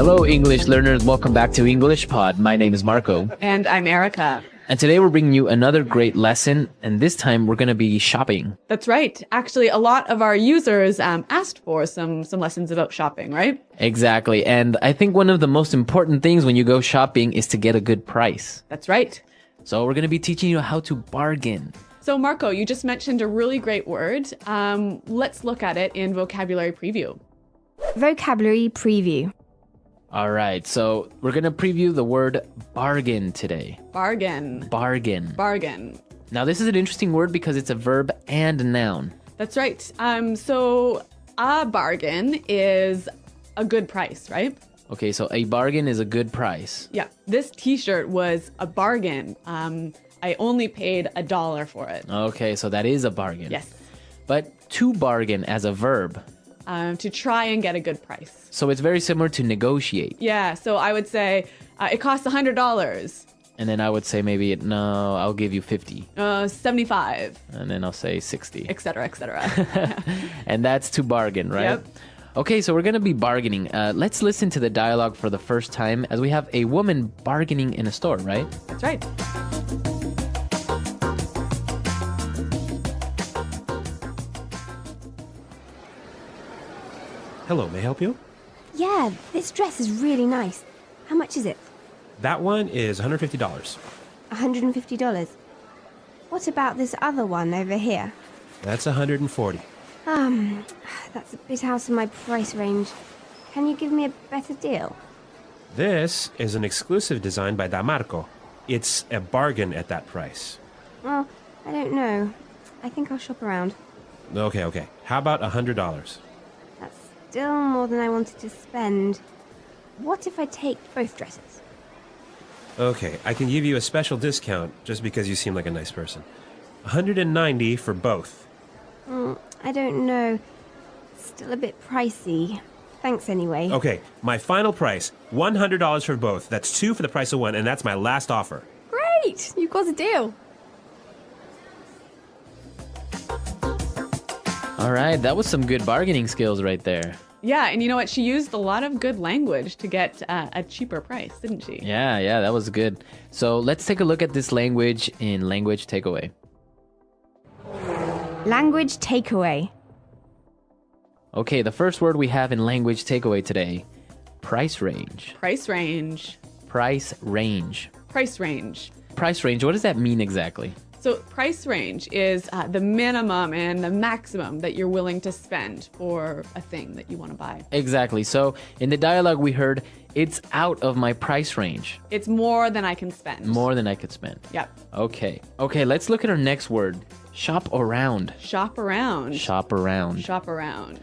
Hello, English learners. Welcome back to English Pod. My name is Marco. And I'm Erica. And today we're bringing you another great lesson. And this time we're going to be shopping. That's right. Actually, a lot of our users asked for some lessons about shopping, right? Exactly. And I think one of the most important things when you go shopping is to get a good price. That's right. So we're going to be teaching you how to bargain. So Marco, you just mentioned a really great word. Let's look at it in vocabulary preview. Vocabulary preview. All right. So we're going to preview the word bargain today. Bargain. Bargain. Bargain. Now, this is an interesting word because it's a verb and a noun. That's right. So a bargain is a good price, right? Okay, so a bargain is a good price. Yeah. This t-shirt was a bargain. I only paid $1 for it. Okay, so that is a bargain. Yes. But to bargain as a verb. To try and get a good price. So it's very similar to negotiate. Yeah, so I would say it costs $100. And then I would say maybe, no, I'll give you 50. 75. And then I'll say 60. Et cetera, et cetera. And that's to bargain, right? Yep. Okay, so we're going to be bargaining. Let's listen to the dialogue for the first time as we have a woman bargaining in a store, right? That's right. Hello, may I help you? Yeah, this dress is really nice. How much is it? That one is $150. $150. What about this other one over here? That's $140. That's a bit out of my price range. Can you give me a better deal? This is an exclusive design by Damarco. It's a bargain at that price. Well, I don't know. I think I'll shop around. Okay. How about $100? That's still more than I wanted to spend. What if I take both dresses? Okay, I can give you a special discount just because you seem like a nice person. $190 for both. I don't know. Still a bit pricey. Thanks anyway. Okay, my final price, $100 for both. That's two for the price of one, and that's my last offer. Great! You've got a deal. All right, that was some good bargaining skills right there. Yeah, and you know what? She used a lot of good language to get a cheaper price, didn't she? Yeah, that was good. So let's take a look at this language in Language Takeaway. Language takeaway. Okay, the first word we have in Language Takeaway today, price range. Price range. Price range. Price range. Price range, what does that mean exactly? So price range is the minimum and the maximum that you're willing to spend for a thing that you want to buy. Exactly. So in the dialogue we heard, it's out of my price range. It's more than I can spend. More than I could spend. Yep. Okay, let's look at our next word. Shop around. Shop around. Shop around. Shop around.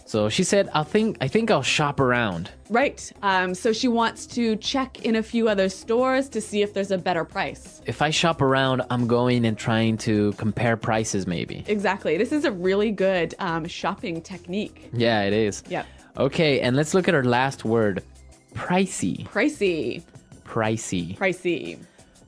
So she said, I think I'll shop around. Right. So she wants to check in a few other stores to see if there's a better price. If I shop around, I'm going and trying to compare prices maybe. Exactly. This is a really good shopping technique. Yeah, it is. Yep. Okay, and let's look at our last word. Pricey. Pricey. Pricey. Pricey.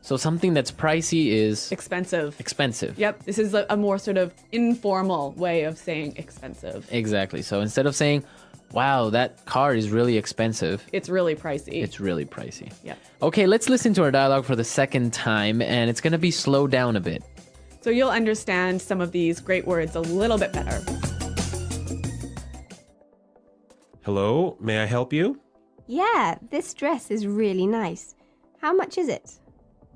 So something that's pricey is Expensive. expensive. Yep. This is a more sort of informal way of saying expensive. Exactly. So instead of saying, wow, that car is really expensive, It's really pricey. it's really pricey. Yep. Okay, let's listen to our dialogue for the second time, and it's going to be slowed down a bit. So you'll understand some of these great words a little bit better. Hello, may I help you? Yeah, this dress is really nice. How much is it?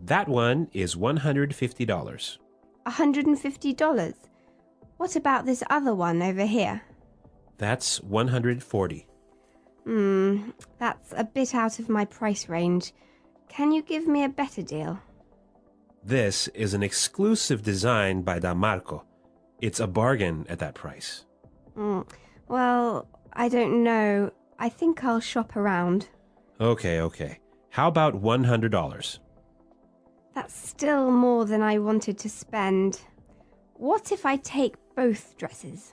That one is $150. $150. What about this other one over here? That's $140. That's a bit out of my price range. Can you give me a better deal? This is an exclusive design by Damarco. It's a bargain at that price. Well, I don't know. I think I'll shop around. Okay. How about $100? That's still more than I wanted to spend. What if I take both dresses?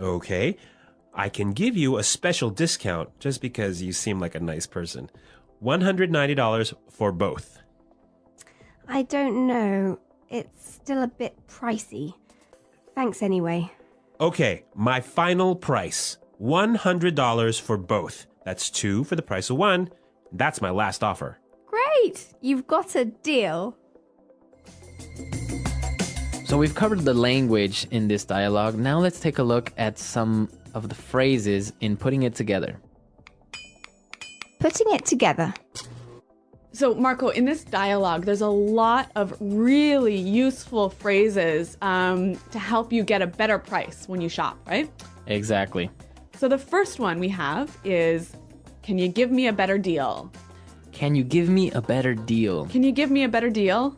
Okay, I can give you a special discount just because you seem like a nice person. $190 for both. I don't know. It's still a bit pricey. Thanks anyway. Okay, my final price. $100 for both. That's 2 for the price of 1. That's my last offer. Great! You've got a deal. So we've covered the language in this dialogue. Now let's take a look at some of the phrases in putting it together. Putting it together. So, Marco, in this dialogue, there's a lot of really useful phrases to help you get a better price when you shop, right? Exactly. So the first one we have is, can you give me a better deal? Can you give me a better deal? Can you give me a better deal?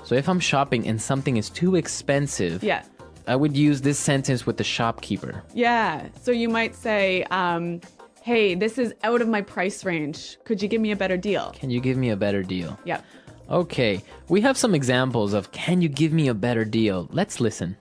So if I'm shopping and something is too expensive, Yeah. I would use this sentence with the shopkeeper. Yeah. So you might say, hey, this is out of my price range. Could you give me a better deal? Can you give me a better deal? Yeah. Okay, we have some examples of can you give me a better deal? Let's listen.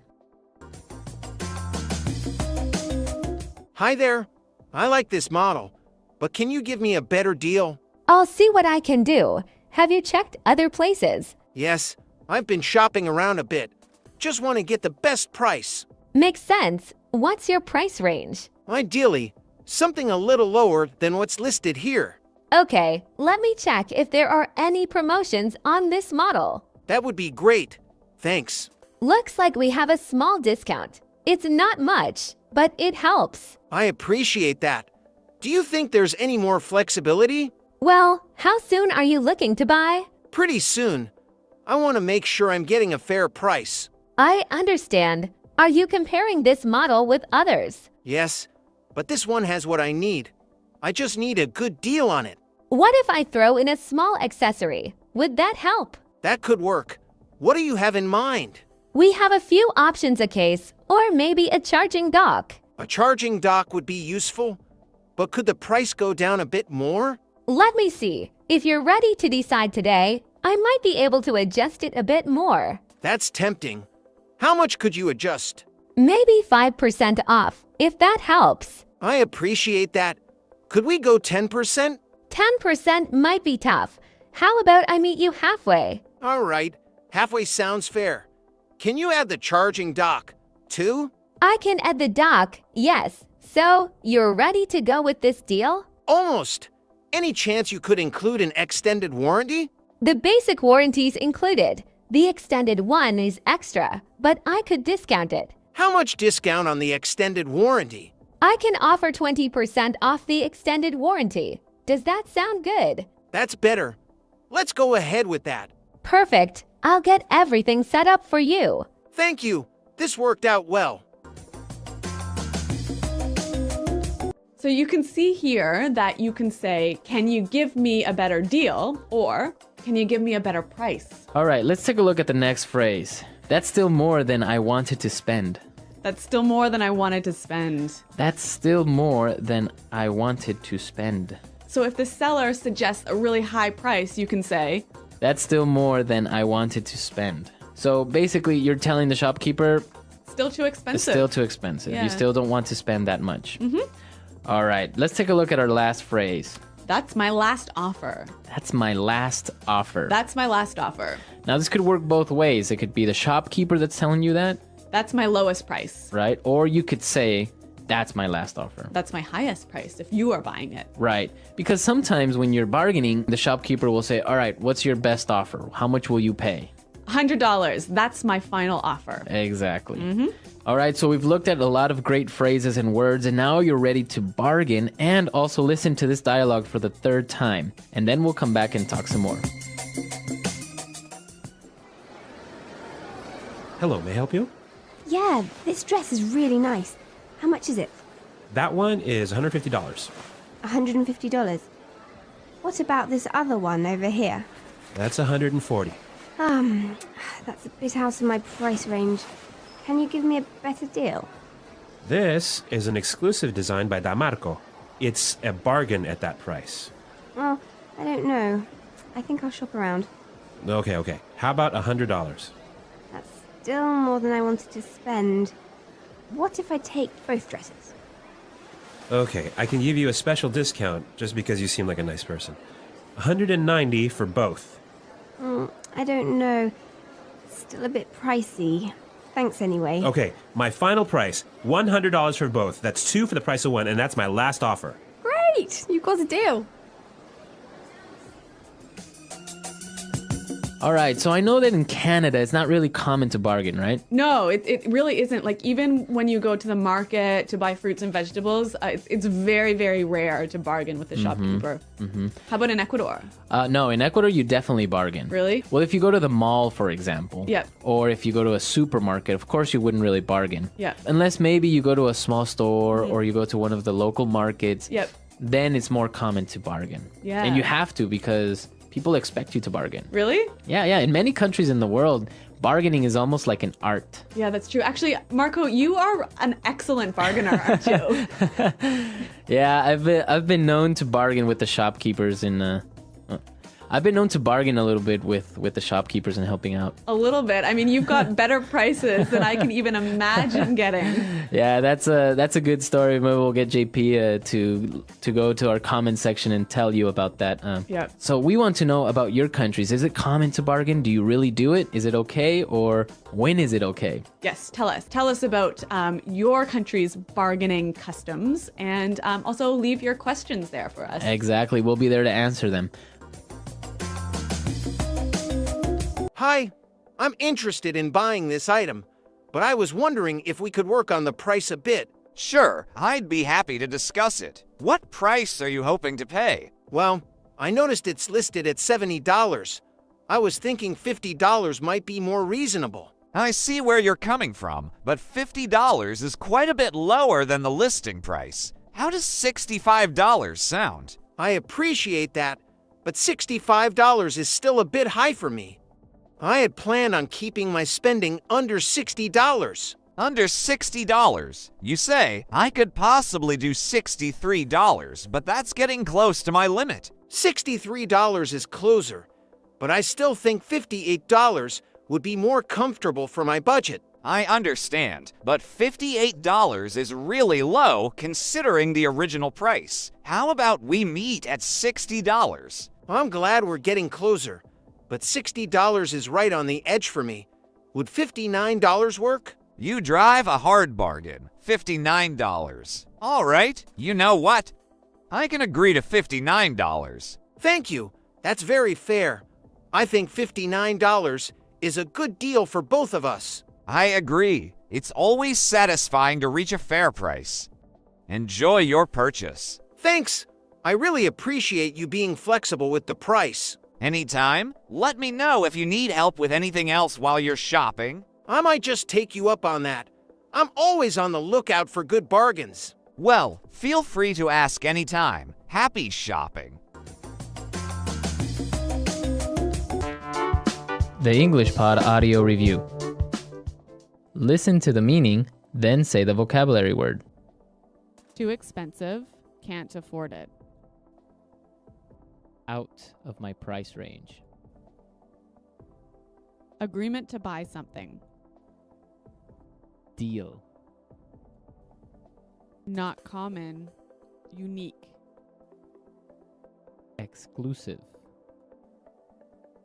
Hi there. I like this model, but can you give me a better deal? I'll see what I can do. Have you checked other places? Yes, I've been shopping around a bit. Just want to get the best price. Makes sense. What's your price range? Ideally, something a little lower than what's listed here. Okay, let me check if there are any promotions on this model. That would be great. Thanks. Looks like we have a small discount. It's not much, but it helps. I appreciate that. Do you think there's any more flexibility? Well, how soon are you looking to buy? Pretty soon. I want to make sure I'm getting a fair price. I understand. Are you comparing this model with others? Yes, but this one has what I need. I just need a good deal on it. What if I throw in a small accessory? Would that help? That could work. What do you have in mind? We have a few options: a case, or maybe a charging dock. A charging dock would be useful, but could the price go down a bit more? Let me see. If you're ready to decide today, I might be able to adjust it a bit more. That's tempting. How much could you adjust? Maybe 5% off, if that helps. I appreciate that. Could we go 10%? 10% might be tough. How about I meet you halfway? All right, halfway sounds fair. Can you add the charging dock, too? I can add the dock, yes. So, you're ready to go with this deal? Almost. Any chance you could include an extended warranty? The basic warranty's included. The extended one is extra, but I could discount it. How much discount on the extended warranty? I can offer 20% off the extended warranty. Does that sound good? That's better. Let's go ahead with that. Perfect. I'll get everything set up for you. Thank you. This worked out well. So you can see here that you can say, can you give me a better deal? Or can you give me a better price? All right, let's take a look at the next phrase. That's still more than I wanted to spend. That's still more than I wanted to spend. That's still more than I wanted to spend. So if the seller suggests a really high price, you can say, That's still more than I wanted to spend. So basically, you're telling the shopkeeper still too it's expensive. still too expensive. Yeah. You still don't want to spend that much. All right, let's take a look at our last phrase. That's my last offer. That's my last offer. That's my last offer. Now, this could work both ways. It could be the shopkeeper that's telling you that, That's my lowest price. right? Or you could say, that's my last offer. That's my highest price if you are buying it. Right. Because sometimes when you're bargaining, the shopkeeper will say, all right, what's your best offer? How much will you pay? $100. That's my final offer. Exactly. All right, so we've looked at a lot of great phrases and words, and now you're ready to bargain and also listen to this dialogue for the third time. And then we'll come back and talk some more. Hello, may I help you? Yeah, this dress is really nice. How much is it? That one is $150. $150. What about this other one over here? That's $140. That's a bit out of my price range. Can you give me a better deal? This is an exclusive design by Damarco. It's a bargain at that price. Well, I don't know. I think I'll shop around. Okay. How about $100? That's still more than I wanted to spend. What if I take both dresses? Okay, I can give you a special discount just because you seem like a nice person. $190 for both. I don't know. Still a bit pricey. Thanks anyway. Okay, my final price, $100 for both. That's 2 for the price of 1, and that's my last offer. Great! Great! You've got a deal. All right, so I know that in Canada, it's not really common to bargain, right? No, it really isn't. Like, even when you go to the market to buy fruits and vegetables, it's very, very rare to bargain with the shopkeeper. How about in Ecuador? No, in Ecuador, you definitely bargain. Really? Well, if you go to the mall, for example, Yep. or if you go to a supermarket, of course you wouldn't really bargain. Yep. Unless maybe you go to a small store or you go to one of the local markets. Yep. Then it's more common to bargain. Yeah. And you have to because people expect you to bargain. Really? Yeah. In many countries in the world, bargaining is almost like an art. Yeah, that's true. Actually, Marco, you are an excellent bargainer, aren't you? Yeah, I've been known to bargain with the shopkeepers I've been known to bargain a little bit with the shopkeepers and helping out. A little bit. I mean, you've got better prices than I can even imagine getting. Yeah, that's a good story. Maybe we'll get JP to go to our comment section and tell you about that. Yeah. So we want to know about your countries. Is it common to bargain? Do you really do it? Is it okay? Or when is it okay? Yes, tell us. Tell us about your country's bargaining customs, and also leave your questions there for us. Exactly. We'll be there to answer them. Hi, I'm interested in buying this item, but I was wondering if we could work on the price a bit. Sure, I'd be happy to discuss it. What price are you hoping to pay? Well, I noticed it's listed at $70. I was thinking $50 might be more reasonable. I see where you're coming from, but $50 is quite a bit lower than the listing price. How does $65 sound? I appreciate that, but $65 is still a bit high for me. I had planned on keeping my spending under $60. Under $60? You say, I could possibly do $63, but that's getting close to my limit. $63 is closer, but I still think $58 would be more comfortable for my budget. I understand, but $58 is really low considering the original price. How about we meet at $60? I'm glad we're getting closer, but $60 is right on the edge for me. Would $59 work? You drive a hard bargain. $59. All right, you know what? I can agree to $59. Thank you. That's very fair. I think $59 is a good deal for both of us. I agree. It's always satisfying to reach a fair price. Enjoy your purchase. Thanks. I really appreciate you being flexible with the price. Anytime, let me know if you need help with anything else while you're shopping. I might just take you up on that. I'm always on the lookout for good bargains. Well, feel free to ask anytime. Happy shopping. The English Pod Audio Review. Listen to the meaning, then say the vocabulary word. Too expensive, can't afford it. Out of my price range. Agreement to buy something. Deal. Not common, unique. Exclusive.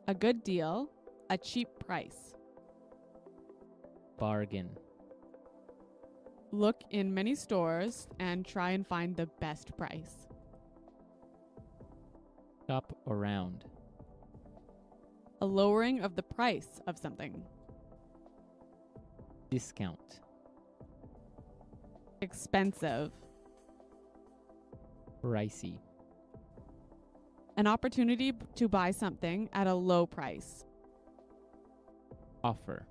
A good deal, a cheap price. Bargain. Look in many stores and try and find the best price. Shop around. A lowering of the price of something. Discount. Expensive. Pricey. An opportunity to buy something at a low price. Offer.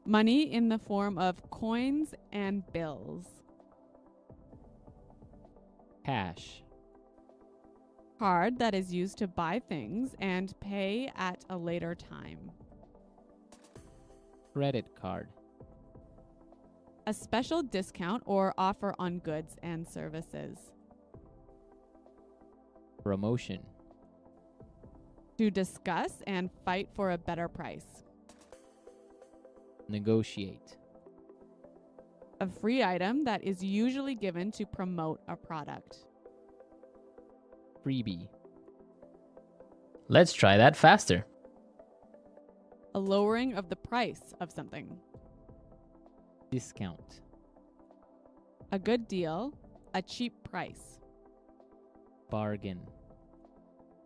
Money in the form of coins and bills. Cash. Card that is used to buy things and pay at a later time. Credit card. A special discount or offer on goods and services. Promotion. To discuss and fight for a better price. Negotiate. A free item that is usually given to promote a product. Freebie. Let's try that faster. A lowering of the price of something. Discount. A good deal, a cheap price. Bargain.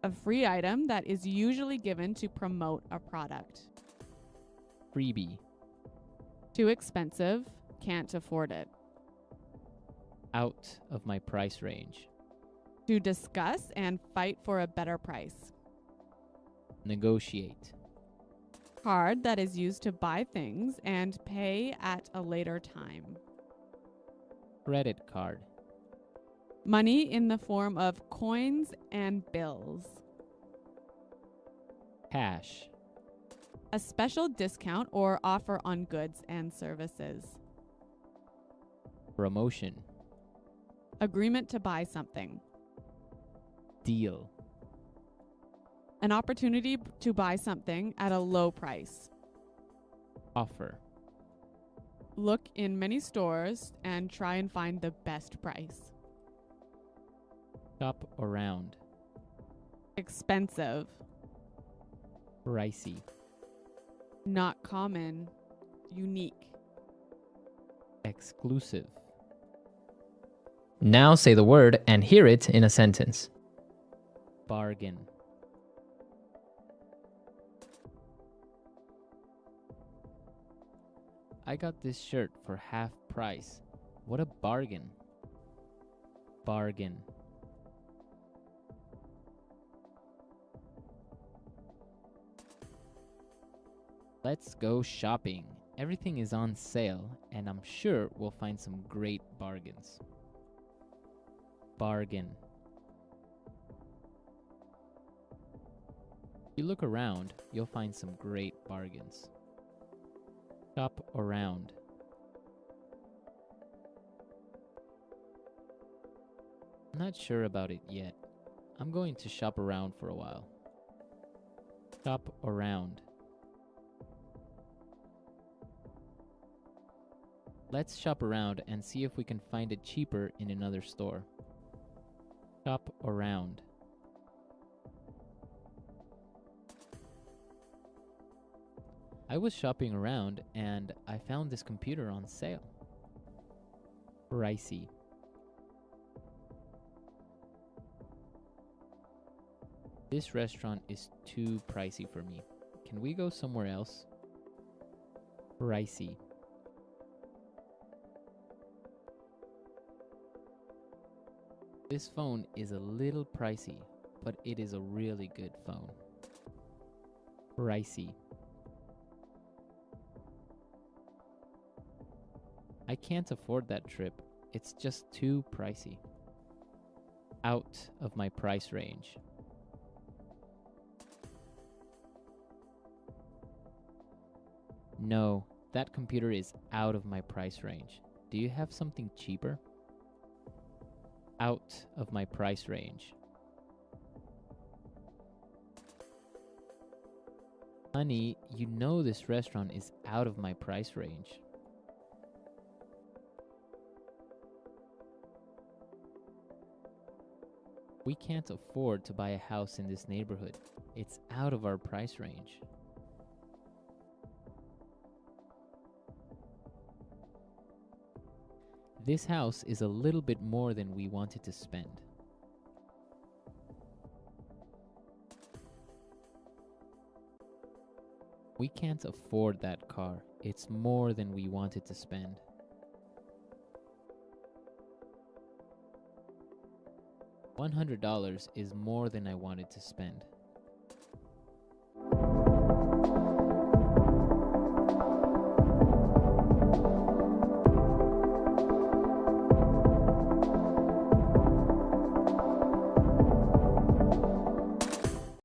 A free item that is usually given to promote a product. Freebie. Too expensive, can't afford it. Out of my price range. To discuss and fight for a better price. Negotiate. Card that is used to buy things and pay at a later time. Credit card. Money in the form of coins and bills. Cash. A special discount or offer on goods and services. Promotion. Agreement to buy something. Deal. An opportunity to buy something at a low price. Offer. Look in many stores and try and find the best price. Shop around. Expensive. Pricey. Not common. Unique. Exclusive. Now say the word and hear it in a sentence. Bargain. I got this shirt for half price. What a bargain. Bargain. Let's go shopping. Everything is on sale, and I'm sure we'll find some great bargains. Bargain. If you look around, you'll find some great bargains. Shop around. I'm not sure about it yet. I'm going to shop around for a while. Shop around. Let's shop around and see if we can find it cheaper in another store. Shop around. I was shopping around and I found this computer on sale. Pricey. This restaurant is too pricey for me. Can we go somewhere else? Pricey. This phone is a little pricey, but it is a really good phone. Pricey. I can't afford that trip. It's just too pricey. Out of my price range. No, that computer is out of my price range. Do you have something cheaper? Out of my price range. Honey, you know this restaurant is out of my price range. We can't afford to buy a house in this neighborhood. It's out of our price range. This house is a little bit more than we wanted to spend. We can't afford that car. It's more than we wanted to spend. $100 is more than I wanted to spend.